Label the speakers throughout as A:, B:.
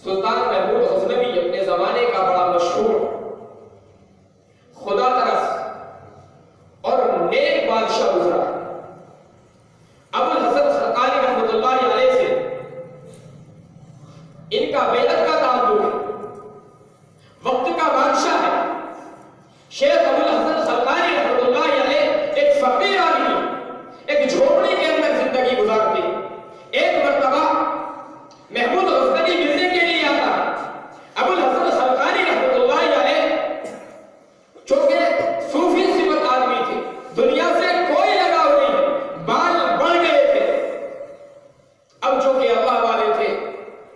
A: سلطان محمود غزنوی اپنے زمانے کا بڑا مشہور خدا ترس اور نیک بادشاہ گزرا. ابو الحسن خرقانی رحمۃ اللہ علیہ سے ان کا بیعت کا تعلق ہے. وقت کا بادشاہ ہے شیخ ابو الحسن خرقانی رحمۃ اللہ علیہ. ایک فقیر آدمی ایک جھوپڑی کے اندر زندگی گزارتے. ایک مرتبہ محمود غزنوی ملنے کے لیے آتا ہے. ابو الحسن خرقانی رحمۃ اللہ علیہ چونکہ صوفی صفت آدمی تھے, دنیا سے کوئی لگاؤ نہیں, بال بڑھ گئے تھے. اب چونکہ اللہ والے تھے,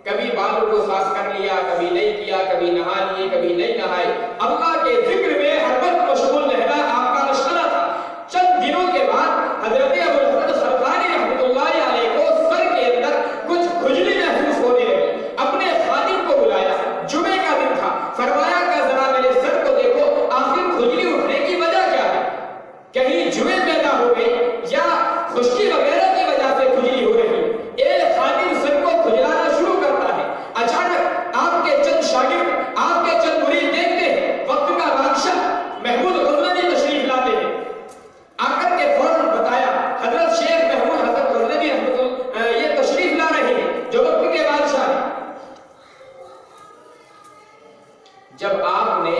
A: کبھی بالوں کو خاص کر لیا, کبھی نہیں کیا, کبھی نہا لیے, کبھی نہیں نہائے. اللہ کے ذکر میں ہر وقت مشغول رہنا آپ کا نشانہ تھا. چند دنوں کے بعد حضرت ابو الحسن خرقانی رحمۃ اللہ علیہ کو سر کے اندر کچھ کھجلی محسوس ہونے لگی. اپنے خادم کو بلایا, جمعے کا دن تھا. فرمایا کہ ذرا میرے سر کو دیکھو, آخر کھجلی اٹھنے کی وجہ کیا ہے؟ کہیں جمعے پیدا ہو گئی یا خشکی وغیرہ کی وجہ سے کھجلی ہو رہی. ایک خادم سر کو کھجلانا شروع کرتا ہے. اچانک آپ کے چند شاگرد, آپ کے چند مرید دیکھتے ہیں وقت کا بادشاہ محمود غزنوی تشریف لاتے ہیں. آ کر کے فوراً بتایا حضرت شیخ محمود حسن غزنوی یہ تشریف لا رہے ہیں جو وقت کے بادشاہ ہیں. جب آپ نے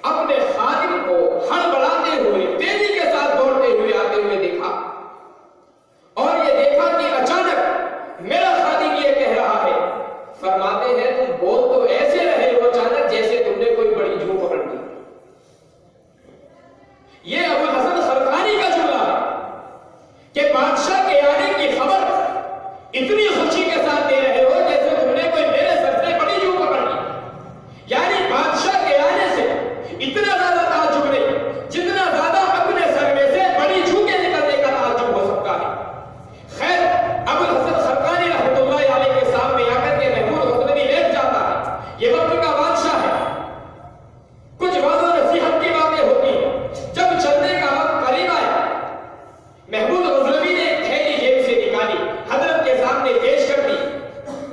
A: اپنے خادم کو ہڑبڑاتے ہوئے, تیزی کے ساتھ دوڑتے ہوئے آتے ہوئے دیکھا اور یہ دیکھا کہ اچانک میرا خادم یہ کہہ رہا ہے, فرماتے ہیں تم بول تو ایسے رہے ہو اچانک جیسے تم نے کوئی بڑی جو پکڑ لی. یہ ابو الحسن خرقانی کا جملہ ہے کہ بادشاہ کے آنے کی خبر اتنی خوشی کے ساتھ دے رہے ہو جیسے تم نے کوئی میرے سر سے بڑی جو پکڑ لی. یعنی بادشاہ کے آنے سے اتنا زیادہ تعجب نہیں جتنا زیادہ اپنے سر میں سے بڑی جو کے نکلنے کا تعجب ہو سکتا ہے. خیر, ابو الحسن خرقانی رحمۃ اللہ علیہ کے سامنے آ کر کے محمود غزنوی لیٹ جاتا ہے. یہ وقت کا بادشاہ ہے, کچھ وعظ و نصیحت کی باتیں ہوتی ہیں. جب چلنے کا وقت قریب آیا, محمود غزنوی نے ایک تھیلی جیب سے نکالی, حضرت کے سامنے پیش کر دی.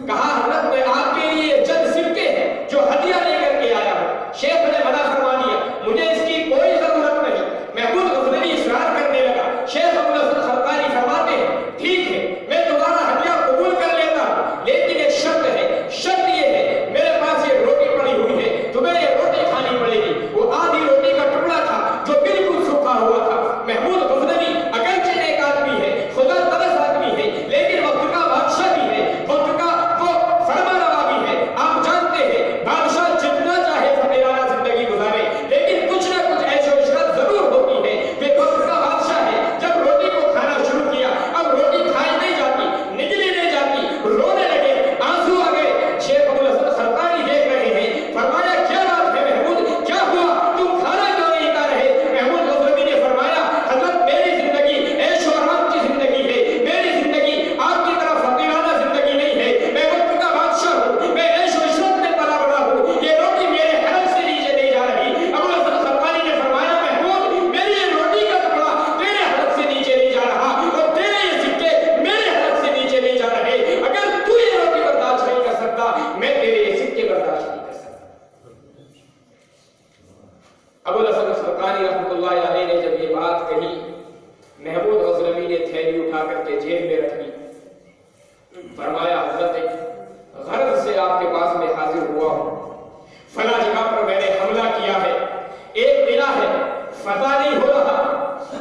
A: کہا حضرت میں آپ کے لیے چند سکے ہیں جو ہدیہ لے کر کے آیا ہوں. شیخ نے منع فرما دیا, مجھے اس کی کوئی ضرورت نہیں. محمود غزنوی اصرار کرنے لگا. شیخ ابو الحسن خرقانی فرماتے ہیں ٹھیک ہے میں تمہارا ہدیہ قبول کر لیتا ہوں, لیکن ایک شرط ہے. شرط یہ ہے میرے پاس یہ روٹی پڑی ہوئی ہے, تمہیں یہ روٹی کھانی پڑے گی. وہ آدھی روٹی کا ٹکڑا تھا جو بالکل سوکھا ہوا تھا. محمود غزنوی اگرچہ ایک آدمی ہے, خدا ترس آدمی ہے, لیکن وقت کا بادشاہ بھی ہے, وقت کا وہ فرما روا بھی ہے. آپ جانتے ہیں بادشاہ جتنا چاہے فقیرانہ زندگی گزارے, لیکن کچھ نہ کچھ عیش و عشرت ضرور ہوتی ہے. کہ وقت کا بادشاہ ہے, جب روٹی کو کھانا شروع کیا, اب روٹی کھائی نہیں جاتی, نگلی نہیں جاتی, رونے لگے, آنسو آ گئے. شیخ ابو الحسن خرقانی دیکھ رہے ہیں. فرمایا کیا بات ہے محمود, کیا ہوا, تم کھانا کیوں نہیں کھا رہے؟ محمود غزنوی نے فرمایا حضرت میری زندگی عیش و آرام کی زندگی ہے, میری زندگی آپ کی طرح فقیرانہ زندگی نہیں ہے. میں وقت کا بادشاہ ہوں, میں عیش و عشرت میں پلا بڑا ہوں, یہ روٹی میرے حلق سے نیچے نہیں جا رہی. ابو الحسن خرقانی نے فرمایا محمود میری یہ روٹی کا ٹکڑا تیرے حلق سے نیچے نہیں جا رہا اور تیرے یہ سکے میرے حلق سے نیچے نہیں جا رہے. اگر تو یہ روٹی برداشت نہیں کر سکتا, میں تیرے یہ سکے برداشت نہیں کر سکتا. ابو الحسن خرقانی رحمۃ اللہ علیہ نے جب یہ بات کہی, محمود غزنوی نے تھیلی اٹھا کر کے جیب میں رکھ لی. فرمایا حضرت غرض سے آپ کے پاس میں حاضر ہوا ہوں. فلاں جگہ پر میں نے حملہ کیا ہے, ایک قلعہ ہے, فتح نہیں ہو رہا.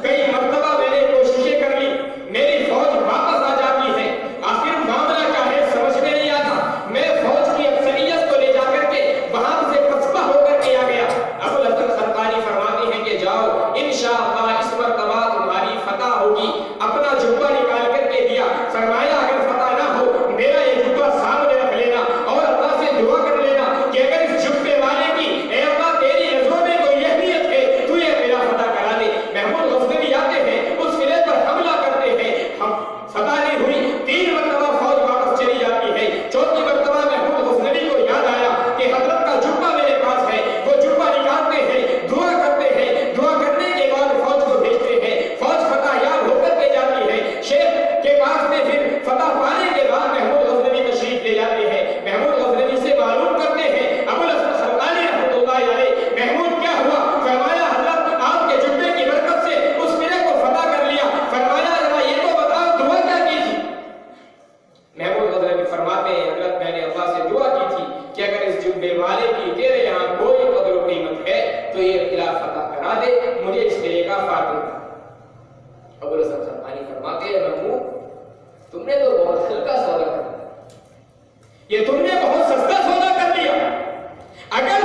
A: کئی مرتبہ میں نے کوششیں کر لی, میری فوج واپس آ جاتی ہے. آخر معاملہ کیا ہے سمجھ میں نہیں آتا. میں فوج کی اکثریت کو لے جا کر کے وہاں سے پسپا ہو کر کے آ گیا. ابو الحسن خرقانی فرماتے ہیں کہ جاؤ انشاءاللہ اس مرتبہ تمہاری فتح ہوگی. اپنا جبہ نکال کر کے دیا. فرمایا اگر فتح نہ ہو میرا یہ جبہ سامنے رکھ لینا اور اللہ سے دعا کر لینا کہ اگر اس جبے والے کی اے اللہ تیری نظروں میں کوئی اہمیت ہے, تو یہ یہ خلاف فتح کرا دے، مجھے اس قلعے کا فاتح۔ ابو الحسن سمعانی فرماتے ہیں محمود تم نے تو بہت ہلکا سودا کر دیا، یہ تم نے بہت سستا سودا کر لیا۔ اگر